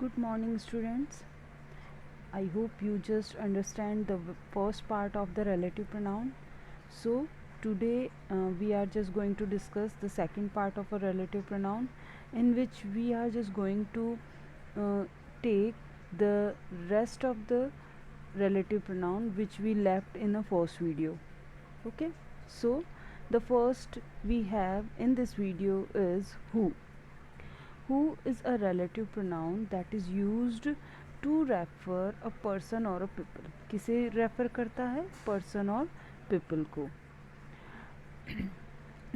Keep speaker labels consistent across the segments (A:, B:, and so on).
A: Good morning, students. I hope you just understand the first part of the relative pronoun. So, today we are just going to discuss the second part of a relative pronoun, in which we are just going to uh, take the rest of the relative pronoun which we left in the first video. Okay, so the first we have in this video is who. Who is a relative pronoun that is used to refer a person or a people. किसे refer करता है? Person और people को.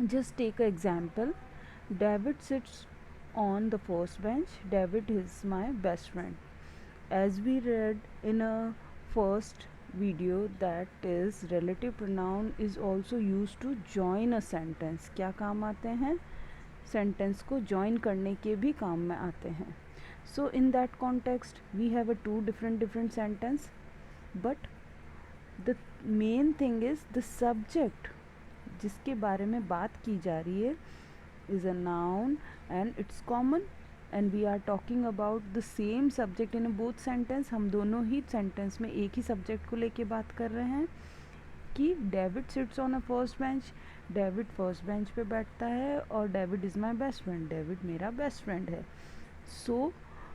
A: Just take an example. David sits on the first bench. David is my best friend. As we read in a first video, that is relative pronoun is also used to join a sentence. क्या काम आते हैं? Sentence को join करने के भी काम में आते हैं. So in that context we have a two different sentence, but the main thing is the subject जिसके बारे में बात की जा रही है is a noun and it's common and we are talking about the same subject in both sentence. हम दोनों ही सेंटेंस में एक ही सब्जेक्ट को लेके बात कर रहे हैं कि David sits on a first bench. David first bench पे बैठता है और David is my best friend. David मेरा बेस्ट फ्रेंड है. So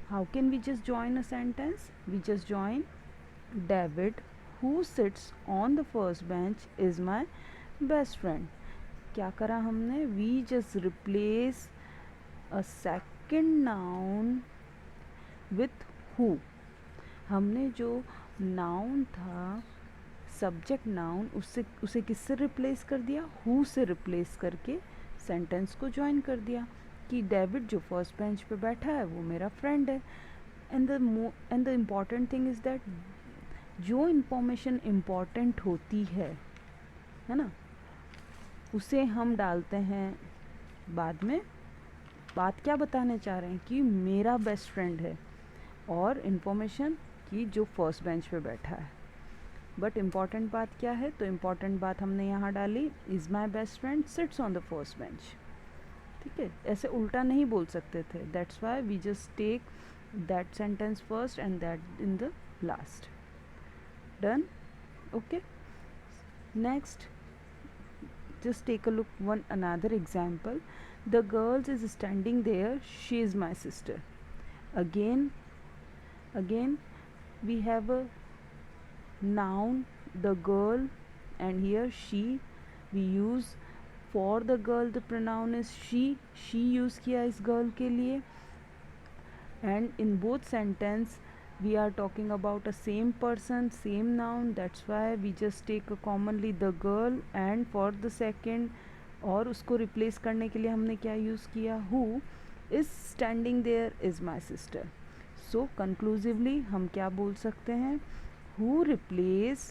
A: how can we just join a sentence? We just join David who sits on the first bench is my best friend. क्या करा हमने? We just replace a second noun with who. हमने जो noun था subject noun उसे किससे replace कर दिया? हु से रिप्लेस करके सेंटेंस को ज्वाइन कर दिया कि डेविड जो फर्स्ट बेंच पे बैठा है वो मेरा फ्रेंड है. And the important thing is that जो इन्फॉर्मेशन इम्पॉर्टेंट होती है ना, उसे हम डालते हैं बाद में. बात क्या बताने चाह रहे हैं? कि मेरा बेस्ट फ्रेंड है और इन्फॉर्मेशन कि जो फर्स्ट बेंच पे बैठा है. बट इम्पॉर्टेंट बात क्या है? तो इम्पॉर्टेंट बात हमने यहाँ डाली is my best friend sits on the first bench. ठीक है, ऐसे उल्टा नहीं बोल सकते थे. That's why we just take that sentence first and that in the last. Done. Okay, next just take a look one another example. The girls is standing there, she is my sister. Again we have a noun the girl, and here she. We use for the girl the pronoun is she use किया इस girl के लिए. And in both sentence we are talking about a same person, same noun. That's why we just take a commonly the girl, and for the second और उसको replace करने के लिए हमने क्या use किया? who is standing there is my sister. So conclusively हम क्या बोल सकते हैं? who replace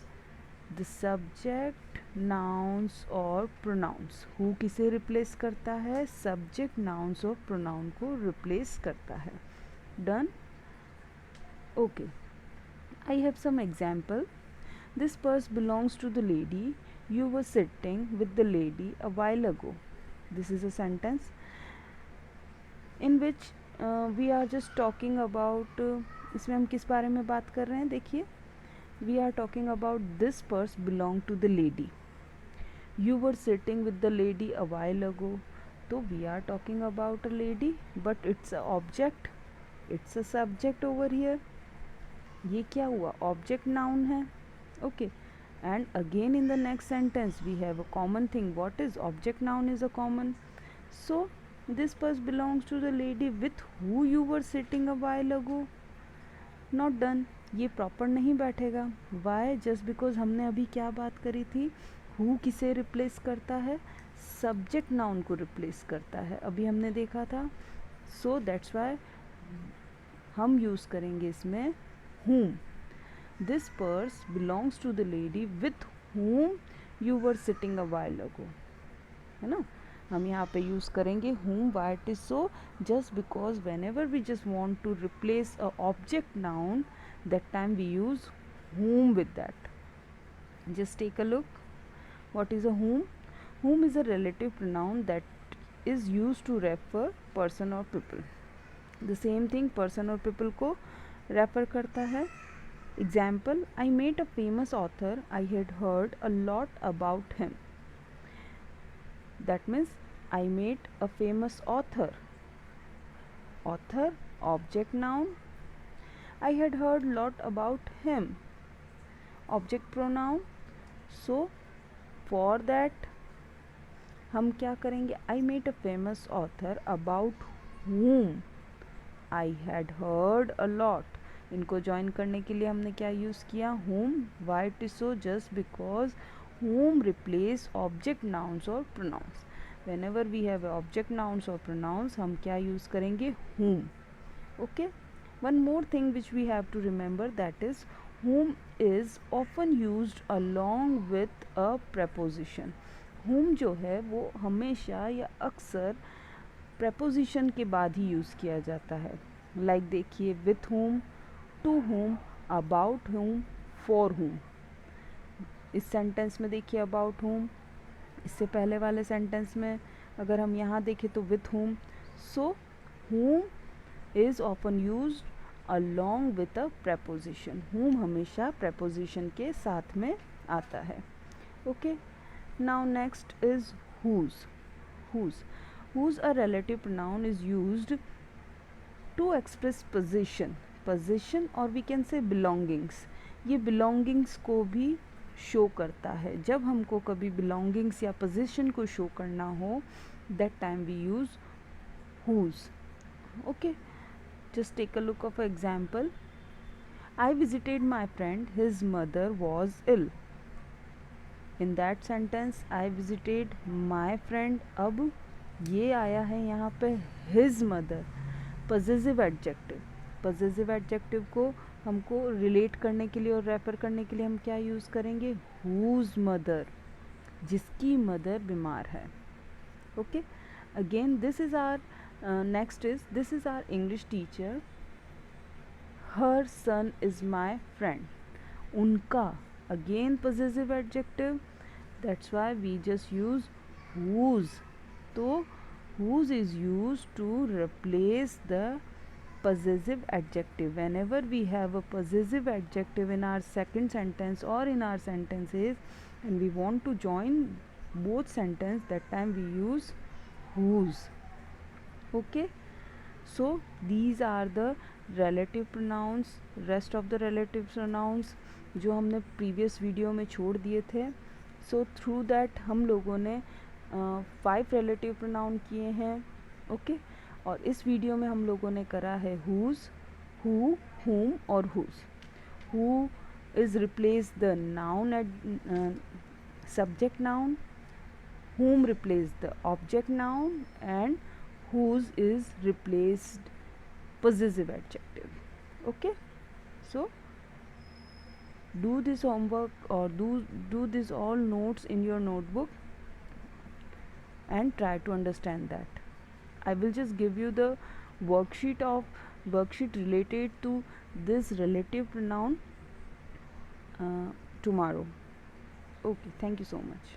A: the subject nouns और pronouns. who किसे replace करता है? subject nouns और pronoun को replace करता है. Done. Okay, I have some example. This purse belongs to the lady. You were sitting with the lady a while ago. This is a sentence in which we are just talking about इसमें हम किस बारे में बात कर रहे हैं? देखिए, we are talking about this purse belong to the lady. You were sitting with the lady a while ago. तो we are talking about a lady, but it's a object. It's a subject over here. ये क्या हुआ? Object noun है. Okay, and again in the next sentence we have a common thing. What is object noun? Is a common. So this purse belongs to the lady with who you were sitting a while ago. Not done. ये proper नहीं बैठेगा. Y? Just because हमने अभी क्या बात करी थी? Who किसे रिप्लेस करता है? सब्जेक्ट नाउन को रिप्लेस करता है. अभी हमने देखा था. सो दैट्स वाई हम यूज़ करेंगे इसमें whom. This purse belongs to the lady with whom you were sitting a while ago. है ना? हम यहाँ पे यूज़ करेंगे whom. why it is so? Just because whenever we just want to replace a object noun, that time we use whom with that. Just take a look. What is a whom? Whom is a relative pronoun that is used to refer person or people. The same thing person और people को refer करता है. Example, I met a famous author, I had heard a lot about him. That means I met a famous author. Author, object noun. I had heard lot about him, object pronoun. So for that हम क्या करेंगे, I met a famous author about whom I had heard a lot. इनको join करने के लिए हमने क्या use किया, whom. Why it is so, just because whom replace object nouns और pronouns. Whenever we have object nouns और pronouns हम क्या यूज़ करेंगे, whom. Okay. One more thing which we have to remember, that is whom is often used along with a preposition. whom जो है वो हमेशा या अक्सर preposition के बाद ही यूज़ किया जाता है. लाइक देखिए, with whom, to whom, about whom, for whom. इस सेंटेंस में देखिए about whom. इससे पहले वाले सेंटेंस में अगर हम यहाँ देखें तो with whom. so whom is often used along with a preposition. whom हमेशा preposition के साथ में आता है. okay. now next is whose. whose a relative pronoun is used to express position or we can say belongings. ये belongings को भी show करता है. जब हमको कभी belongings या position को शो करना हो, that time we use whose. okay. just take a look of example. I visited my friend, his mother was ill. in that sentence I visited my friend. अब ये आया है यहाँ पे his mother, possessive adjective. possessive adjective को हमको relate करने के लिए और रेफर करने के लिए हम क्या यूज़ करेंगे, whose mother, जिसकी मदर बीमार है. Okay. Again this is our next is this is our English teacher, her son is my friend. उनका, again possessive adjective, that's why we just use whose. तो whose is used to replace the possessive adjective. whenever we have a possessive adjective in our second sentence or in our sentences and we want to join both sentence, that time we use whose. okay. so these are the relative pronouns. rest of the relative pronouns जो हमने previous video में छोड़ दिए थे. so through that हम लोगों ने 5 relative pronoun किए हैं. okay. और इस वीडियो में हम लोगों ने करा है whose, who, whom और whose. who is replace the noun subject noun, whom replace the object noun and whose is replaced possessive adjective. okay. so do this homework or do this all notes in your notebook and try to understand that. I will just give you the worksheet related to this relative pronoun tomorrow. okay. thank you so much.